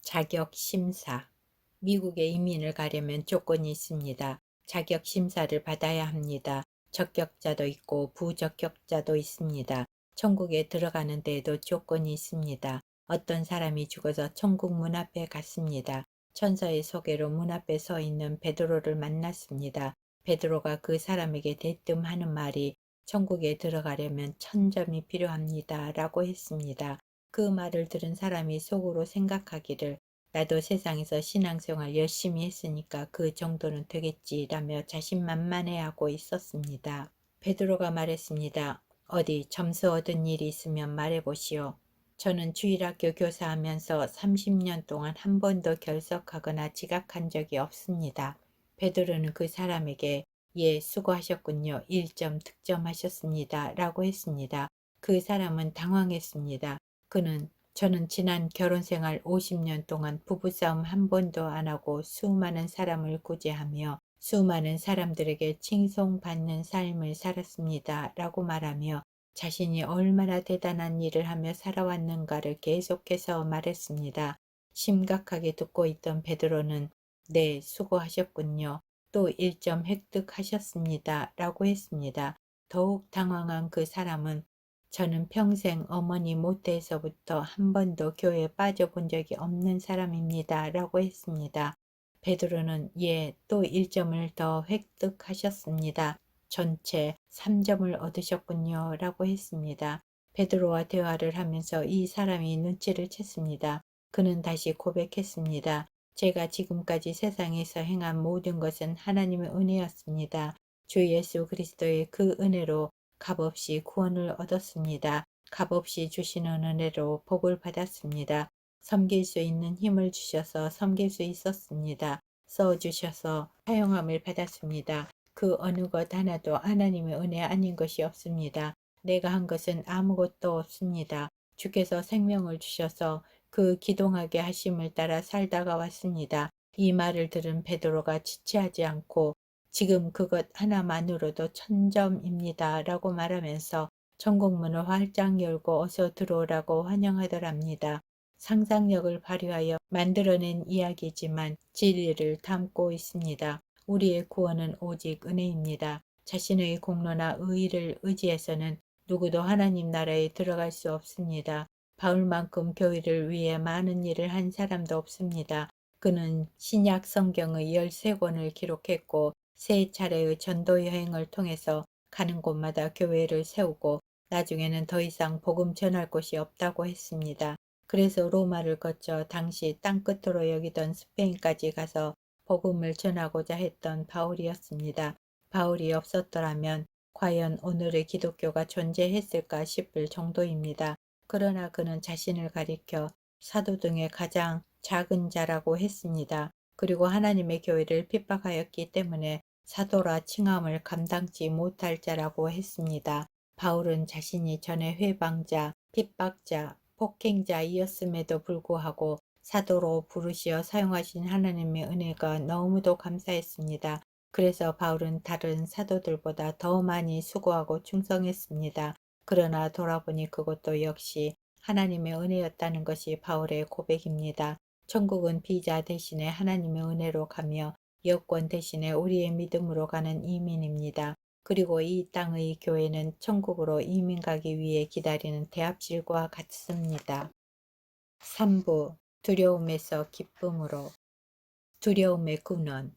자격 심사. 미국에 이민을 가려면 조건이 있습니다. 자격 심사를 받아야 합니다. 적격자도 있고 부적격자도 있습니다. 천국에 들어가는 데에도 조건이 있습니다. 어떤 사람이 죽어서 천국 문 앞에 갔습니다. 천사의 소개로 문 앞에 서 있는 베드로를 만났습니다. 베드로가 그 사람에게 대뜸 하는 말이 천국에 들어가려면 1000점이 필요합니다. 라고 했습니다. 그 말을 들은 사람이 속으로 생각하기를 나도 세상에서 신앙생활 열심히 했으니까 그 정도는 되겠지라며 자신만만해하고 있었습니다. 베드로가 말했습니다. 어디 점수 얻은 일이 있으면 말해보시오. 저는 주일학교 교사하면서 30년 동안 한 번도 결석하거나 지각한 적이 없습니다. 베드로는 그 사람에게 예, 수고하셨군요. 1점 득점하셨습니다. 라고 했습니다. 그 사람은 당황했습니다. 저는 지난 결혼생활 50년 동안 부부싸움 한 번도 안 하고 수많은 사람을 구제하며 수많은 사람들에게 칭송받는 삶을 살았습니다. 라고 말하며 자신이 얼마나 대단한 일을 하며 살아왔는가를 계속해서 말했습니다. 심각하게 듣고 있던 베드로는 네, 수고하셨군요. 또 1점 획득하셨습니다. 라고 했습니다. 더욱 당황한 그 사람은 저는 평생 어머니 모태에서부터 한 번도 교회에 빠져본 적이 없는 사람입니다. 라고 했습니다. 베드로는 예, 또 1점을 더 획득하셨습니다. 전체 3점을 얻으셨군요. 라고 했습니다. 베드로와 대화를 하면서 이 사람이 눈치를 챘습니다. 그는 다시 고백했습니다. 제가 지금까지 세상에서 행한 모든 것은 하나님의 은혜였습니다. 주 예수 그리스도의 그 은혜로 값없이 구원을 얻었습니다. 값없이 주시는 은혜로 복을 받았습니다. 섬길 수 있는 힘을 주셔서 섬길 수 있었습니다. 써주셔서 사용함을 받았습니다. 그 어느 것 하나도 하나님의 은혜 아닌 것이 없습니다. 내가 한 것은 아무것도 없습니다. 주께서 생명을 주셔서 그 기동하게 하심을 따라 살다가 왔습니다. 이 말을 들은 베드로가 지체하지 않고 지금 그것 하나만으로도 1000점입니다. 라고 말하면서 천국문을 활짝 열고 어서 들어오라고 환영하더랍니다. 상상력을 발휘하여 만들어낸 이야기지만 진리를 담고 있습니다. 우리의 구원은 오직 은혜입니다. 자신의 공로나 의의를 의지해서는 누구도 하나님 나라에 들어갈 수 없습니다. 바울만큼 교회를 위해 많은 일을 한 사람도 없습니다. 그는 신약 성경의 13권을 기록했고 세 차례의 전도 여행을 통해서 가는 곳마다 교회를 세우고 나중에는 더 이상 복음 전할 곳이 없다고 했습니다. 그래서 로마를 거쳐 당시 땅끝으로 여기던 스페인까지 가서 복음을 전하고자 했던 바울이었습니다. 바울이 없었더라면 과연 오늘의 기독교가 존재했을까 싶을 정도입니다. 그러나 그는 자신을 가리켜 사도 중에 가장 작은 자라고 했습니다. 그리고 하나님의 교회를 핍박하였기 때문에 사도라 칭함을 감당치 못할 자라고 했습니다. 바울은 자신이 전에 회방자, 핍박자, 폭행자이었음에도 불구하고 사도로 부르시어 사용하신 하나님의 은혜가 너무도 감사했습니다. 그래서 바울은 다른 사도들보다 더 많이 수고하고 충성했습니다. 그러나 돌아보니 그것도 역시 하나님의 은혜였다는 것이 바울의 고백입니다. 천국은 비자 대신에 하나님의 은혜로 가며 여권 대신에 우리의 믿음으로 가는 이민입니다. 그리고 이 땅의 교회는 천국으로 이민 가기 위해 기다리는 대합실과 같습니다. 3부 두려움에서 기쁨으로. 두려움의 근원.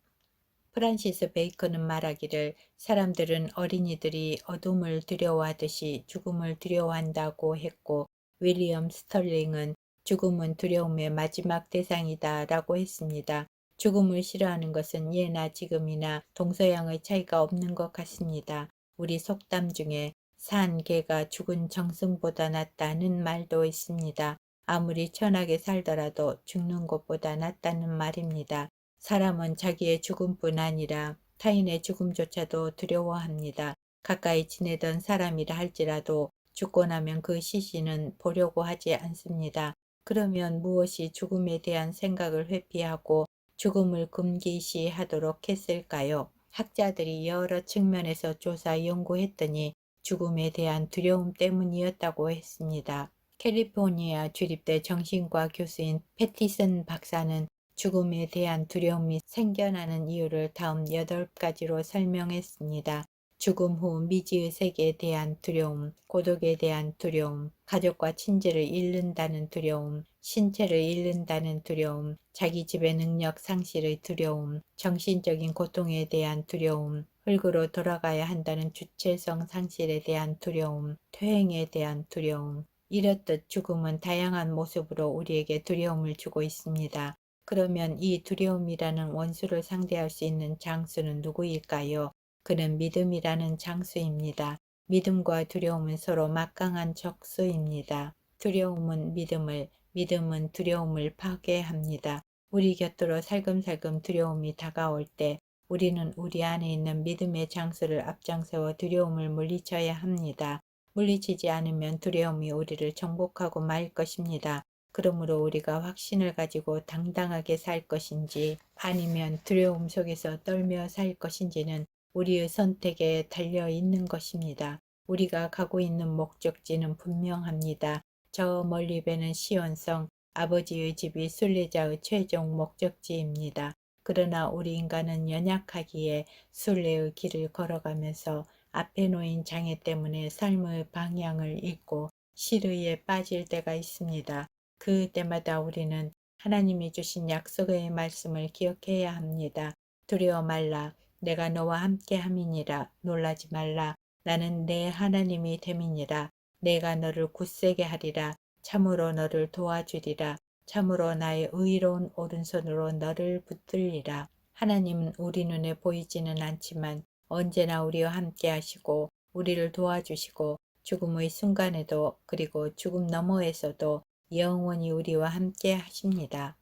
프란시스 베이컨은 말하기를 사람들은 어린이들이 어둠을 두려워하듯이 죽음을 두려워한다고 했고 윌리엄 스털링은 죽음은 두려움의 마지막 대상이다 라고 했습니다. 죽음을 싫어하는 것은 예나 지금이나 동서양의 차이가 없는 것 같습니다. 우리 속담 중에 산 개가 죽은 정승보다 낫다는 말도 있습니다. 아무리 천하게 살더라도 죽는 것보다 낫다는 말입니다. 사람은 자기의 죽음뿐 아니라 타인의 죽음조차도 두려워합니다. 가까이 지내던 사람이라 할지라도 죽고 나면 그 시신은 보려고 하지 않습니다. 그러면 무엇이 죽음에 대한 생각을 회피하고 죽음을 금기시하도록 했을까요? 학자들이 여러 측면에서 조사 연구했더니 죽음에 대한 두려움 때문이었다고 했습니다. 캘리포니아 주립대 정신과 교수인 패티슨 박사는 죽음에 대한 두려움이 생겨나는 이유를 다음 8가지로 설명했습니다. 죽음 후 미지의 세계에 대한 두려움, 고독에 대한 두려움, 가족과 친지를 잃는다는 두려움, 신체를 잃는다는 두려움, 자기 지배 능력 상실의 두려움, 정신적인 고통에 대한 두려움, 흙으로 돌아가야 한다는 주체성 상실에 대한 두려움, 퇴행에 대한 두려움. 이렇듯 죽음은 다양한 모습으로 우리에게 두려움을 주고 있습니다. 그러면 이 두려움이라는 원수를 상대할 수 있는 장수는 누구일까요? 그는 믿음이라는 장수입니다. 믿음과 두려움은 서로 막강한 적수입니다. 두려움은 믿음을, 믿음은 두려움을 파괴합니다. 우리 곁으로 살금살금 두려움이 다가올 때 우리는 우리 안에 있는 믿음의 장수를 앞장세워 두려움을 물리쳐야 합니다. 물리치지 않으면 두려움이 우리를 정복하고 말 것입니다. 그러므로 우리가 확신을 가지고 당당하게 살 것인지 아니면 두려움 속에서 떨며 살 것인지는 우리의 선택에 달려 있는 것입니다. 우리가 가고 있는 목적지는 분명합니다. 저 멀리 배는 시온성, 아버지의 집이 순례자의 최종 목적지입니다. 그러나 우리 인간은 연약하기에 순례의 길을 걸어가면서 앞에 놓인 장애 때문에 삶의 방향을 잃고 시르에 빠질 때가 있습니다. 그 때마다 우리는 하나님이 주신 약속의 말씀을 기억해야 합니다. 두려워 말라. 내가 너와 함께 함이니라. 놀라지 말라. 나는 내 하나님이 됨이니라. 내가 너를 굳세게 하리라. 참으로 너를 도와주리라. 참으로 나의 의로운 오른손으로 너를 붙들리라. 하나님은 우리 눈에 보이지는 않지만 언제나 우리와 함께 하시고 우리를 도와주시고 죽음의 순간에도 그리고 죽음 너머에서도 영원히 우리와 함께 하십니다.